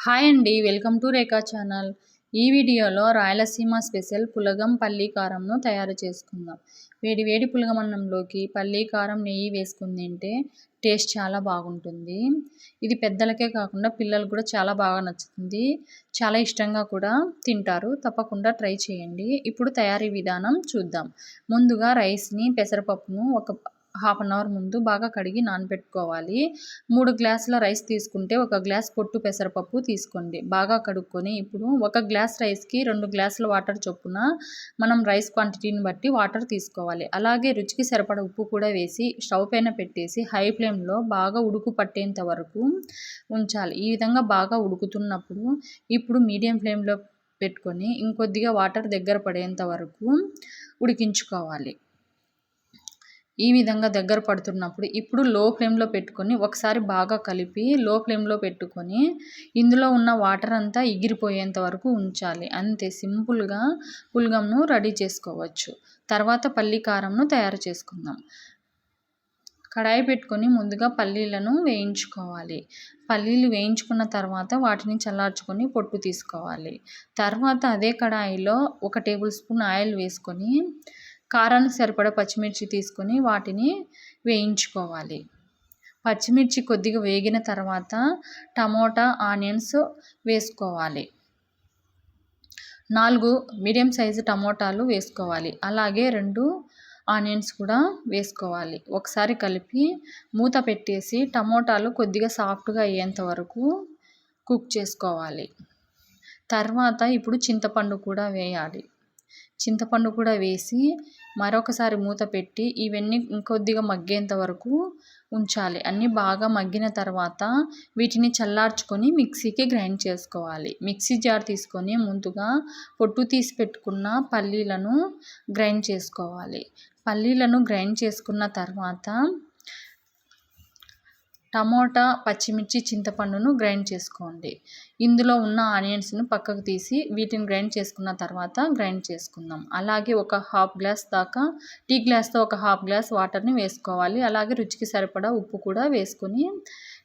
Hi అండి, welcome to Rekha channel. ఈ వీడియోలో రాయలసీమ స్పెషల్ పులగం పల్లీ కారంను తయారు చేసుకుందాం. వేడి వేడి పులగం అన్నంలోకి పల్లీ కారం నెయ్యి వేసుకుని తింటే టేస్ట్ చాలా బాగుంటుంది. ఇది పెద్దలకే కాకుండా పిల్లలకు కూడా చాలా బాగా నచ్చుతుంది. చాలా ఇష్టంగా కూడా తింటారు. తప్పకుండా ట్రై చేయండి. ఇప్పుడు తయారీ విధానం చూద్దాం. ముందుగా రైస్ని, పెసరపప్పును ఒక హాఫ్ అన్ అవర్ ముందు బాగా కడిగి నానబెట్టుకోవాలి. 3 గ్లాసుల రైస్ తీసుకుంటే 1 గ్లాస్ పొట్టు పెసరపప్పు తీసుకోండి. బాగా కడుక్కొని ఇప్పుడు 1 గ్లాస్ రైస్కి 2 గ్లాసుల వాటర్ చొప్పున మనం రైస్ క్వాంటిటీని బట్టి వాటర్ తీసుకోవాలి. అలాగే రుచికి సరిపడ ఉప్పు కూడా వేసి స్టవ్ పైన పెట్టేసి హై ఫ్లేమ్లో బాగా ఉడుకు పట్టేంత వరకు ఉంచాలి. ఈ విధంగా బాగా ఉడుకుతున్నప్పుడు ఇప్పుడు మీడియం ఫ్లేమ్లో పెట్టుకొని ఇంకొద్దిగా వాటర్ దగ్గర పడేంత వరకు ఉడికించుకోవాలి. ఈ విధంగా దగ్గర పడుతున్నప్పుడు ఇప్పుడు లో ఫ్లేమ్లో పెట్టుకొని ఒకసారి బాగా కలిపి లో ఫ్లేమ్లో పెట్టుకొని ఇందులో ఉన్న వాటర్ అంతా ఎగిరిపోయేంత వరకు ఉంచాలి. అంతే, సింపుల్గా పులగంను రెడీ చేసుకోవచ్చు. తర్వాత పల్లీ కారంను తయారు చేసుకుందాం. కడాయి పెట్టుకొని ముందుగా పల్లీలను వేయించుకోవాలి. పల్లీలు వేయించుకున్న తర్వాత వాటిని చల్లార్చుకొని పొట్టు తీసుకోవాలి. తర్వాత అదే కడాయిలో 1 టేబుల్ స్పూన్ ఆయిల్ వేసుకొని కారానికి సరిపడా పచ్చిమిర్చి తీసుకొని వాటిని వేయించుకోవాలి. పచ్చిమిర్చి కొద్దిగా వేగిన తర్వాత టమోటా, ఆనియన్స్ వేసుకోవాలి. 4 మీడియం సైజు టమోటాలు వేసుకోవాలి. అలాగే 2 ఆనియన్స్ కూడా వేసుకోవాలి. ఒకసారి కలిపి మూత పెట్టేసి టమోటాలు కొద్దిగా సాఫ్ట్గా అయ్యేంత వరకు కుక్ చేసుకోవాలి. తర్వాత ఇప్పుడు చింతపండు కూడా వేయాలి. చింతపండు కూడా వేసి మరొకసారి మూత పెట్టి ఇవన్నీ ఇంకొద్దిగా మగ్గేంత వరకు ఉంచాలి. అన్నీ బాగా మగ్గిన తర్వాత వీటిని చల్లార్చుకొని మిక్సీకి గ్రైండ్ చేసుకోవాలి. మిక్సీ జార్ తీసుకొని ముందుగా పొట్టు తీసి పెట్టుకున్న పల్లీలను గ్రైండ్ చేసుకోవాలి. పల్లీలను గ్రైండ్ చేసుకున్న తర్వాత టమోటా, పచ్చిమిర్చి, చింతపండును గ్రైండ్ చేసుకోండి. ఇందులో ఉన్న ఆనియన్స్ను పక్కకు తీసి వీటిని గ్రైండ్ చేసుకున్న తర్వాత గ్రైండ్ చేసుకుందాం. అలాగే ఒక హాఫ్ గ్లాస్ దాకా టీ గ్లాస్తో 1 హాఫ్ గ్లాస్ వాటర్ని వేసుకోవాలి. అలాగే రుచికి సరిపడా ఉప్పు కూడా వేసుకొని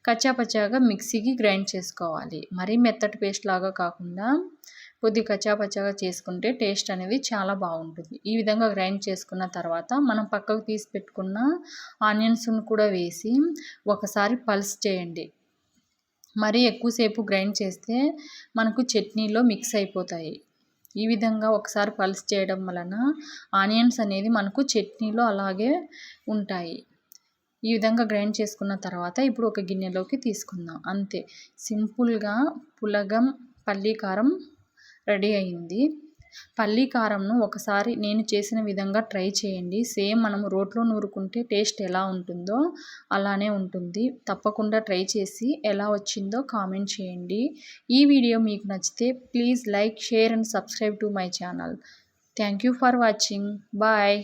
కచ్చాపచ్చాగా మిక్సీకి గ్రైండ్ చేసుకోవాలి. మరీ మెత్తటి పేస్ట్ లాగా కాకుండా కొద్దిగా కచ్చాపచ్చాగా చేసుకుంటే టేస్ట్ అనేది చాలా బాగుంటుంది. ఈ విధంగా గ్రైండ్ చేసుకున్న తర్వాత మనం పక్కకు తీసి పెట్టుకున్న ఆనియన్స్ను కూడా వేసి ఒకసారి పల్స్ చేయండి. మరీ ఎక్కువసేపు గ్రైండ్ చేస్తే మనకు చట్నీలో మిక్స్ అయిపోతాయి. ఈ విధంగా ఒకసారి పల్స్ చేయడం వలన ఆనియన్స్ అనేది మనకు చట్నీలో అలాగే ఉంటాయి. ఈ విధంగా గ్రైండ్ చేసుకున్న తర్వాత ఇప్పుడు ఒక గిన్నెలోకి తీసుకుందాం. అంతే, సింపుల్గా పులగం పల్లీ కారం రెడీ అయింది. పల్లీ కారంను ఒకసారి నేను చేసిన విధంగా ట్రై చేయండి. సేమ్ మనం రోట్లో నూరుకుంటే టేస్ట్ ఎలా ఉంటుందో అలానే ఉంటుంది. తప్పకుండా ట్రై చేసి ఎలా వచ్చిందో కామెంట్ చేయండి. ఈ వీడియో మీకు నచ్చితే please like, share and subscribe to my channel. Thank you for watching. Bye.